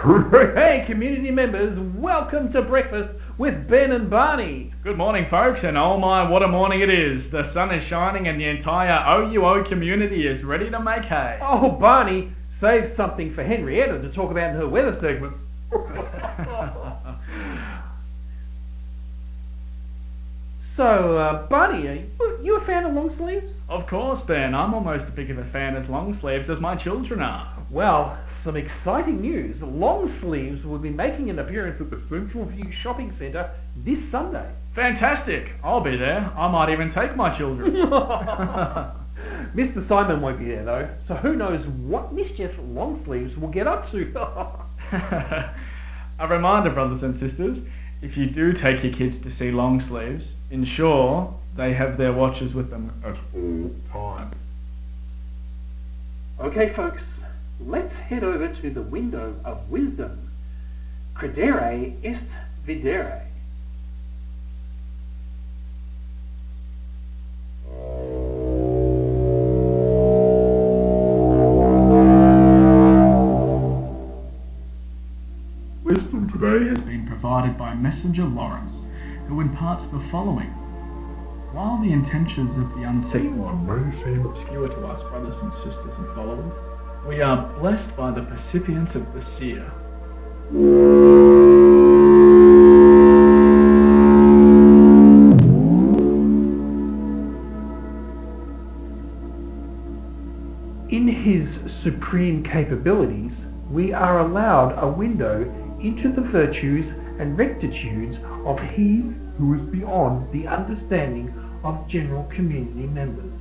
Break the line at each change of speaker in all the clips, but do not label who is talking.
Hey, community members, welcome to breakfast with Ben and Barney.
Good morning, folks, and oh my, what a morning it is. The sun is shining and the entire OUO community is ready to make hay.
Oh, Barney, save something for Henrietta to talk about in her weather segment. So, Barney, are you a fan of long sleeves?
Of course, Ben. I'm almost as big of a fan of long sleeves as my children are.
Well, some exciting news. Long sleeves will be making an appearance at the Central View Shopping Centre this Sunday.
Fantastic. I'll be there. I might even take my children.
Mr. Simon won't be there, though, so who knows what mischief long sleeves will get up to.
A reminder, brothers and sisters, if you do take your kids to see long sleeves, ensure they have their watches with them at all times.
Okay, folks, let's head over to the window of wisdom. Credere est videre.
Wisdom today has been provided by Messenger Lawrence, who imparts the following. While the intentions of the unseen one may seem obscure to us, brothers and sisters and followers, we are blessed by the recipients of the seer.
In his supreme capabilities, we are allowed a window into the virtues and rectitudes of he who is beyond the understanding of general community members.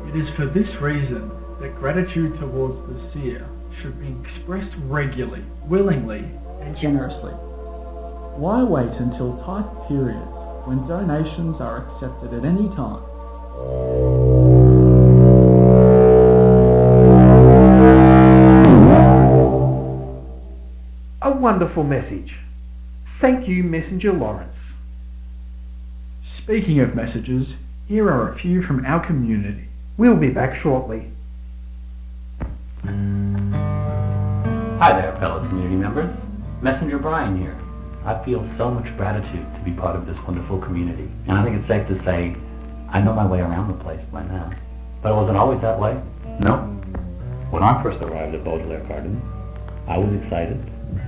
It is for this reason that gratitude towards the seer should be expressed regularly, willingly, and generously. Why wait until tight periods when donations are accepted at any time?
A wonderful message. Thank you, Messenger Lawrence.
Speaking of messages, here are a few from our community.
We'll be back shortly.
Hi there, fellow community members. Messenger Brian here. I feel so much gratitude to be part of this wonderful community. And I think it's safe to say I know my way around the place by now. But it wasn't always that way. No. When I first arrived at Baudelaire Gardens, I was excited,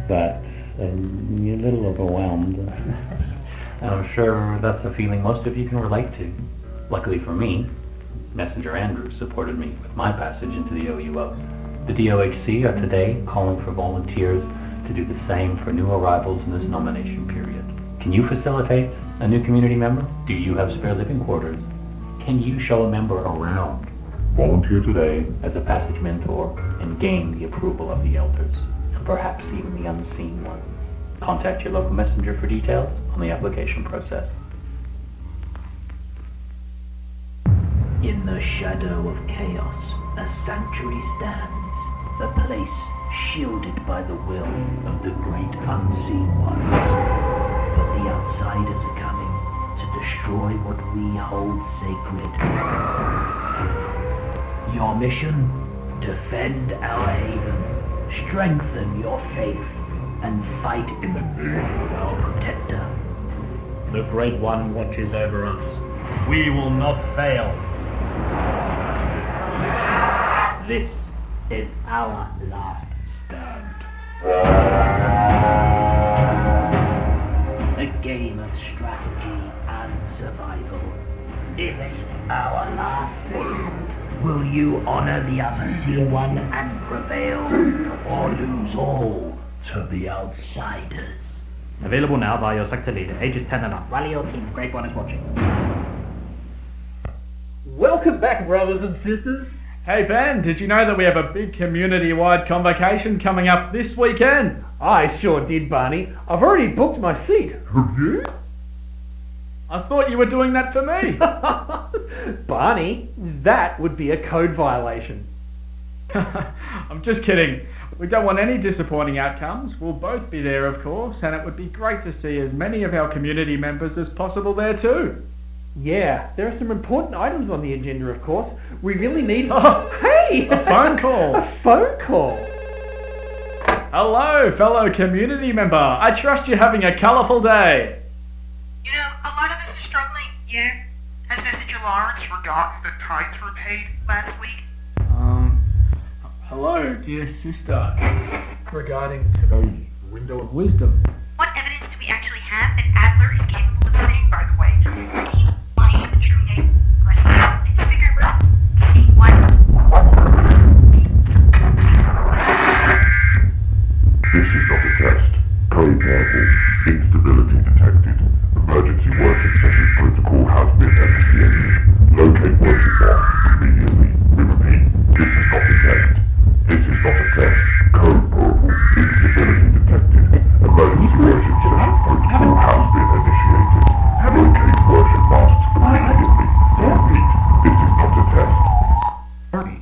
but a little overwhelmed. And I'm sure that's a feeling most of you can relate to. Luckily for me, Messenger Andrew supported me with my passage into the OUO. The DOHC are today calling for volunteers to do the same for new arrivals in this nomination period. Can you facilitate a new community member? Do you have spare living quarters? Can you show a member around? Volunteer today as a passage mentor and gain the approval of the elders, and perhaps even the unseen one. Contact your local messenger for details on the application process.
In the shadow of chaos, a sanctuary stands, a place shielded by the will of the great unseen one. But the outsiders are coming to destroy what we hold sacred. Your mission? Defend our haven, strengthen your faith, and fight in the name of our protector.
The Great One watches over us. We will not fail.
This is our last stand. A game of strategy and survival. This is our last stand. Will you honor the unseen one and prevail, or lose all to the outsiders?
Available now by your sector leader, ages 10 and up. Rally your team, Great One is watching.
Welcome back, brothers and sisters.
Hey Ben, did you know that we have a big community-wide convocation coming up this weekend?
I sure did, Barney. I've already booked my seat.
Have you? I thought you were doing that for me.
Barney, that would be a code violation.
I'm just kidding. We don't want any disappointing outcomes. We'll both be there, of course, and it would be great to see as many of our community members as possible there too.
Yeah, there are some important items on the agenda, of course. We really need...
Oh,
hey!
a phone call.
A phone call.
Hello, fellow community member. I trust you're having a colourful day.
You know, a lot of us are struggling. Yeah. Has Messenger Lawrence forgotten that tithes were paid last week?
Hello, dear sister. Regarding the window of wisdom.
What evidence do we actually have that Adler is capable of saying, by the way? I am the true name. It's figure out. What?
This is not a test. Code purple. Instability detected. Emergency worship session protocol has been initiated. Locate worship box immediately. We repeat, this is not a test. This is not a test. Code purple. Instability detected. Emergency worship session protocol has been initiated. Locate worship masks immediately. We repeat, this is not a test.
Barney.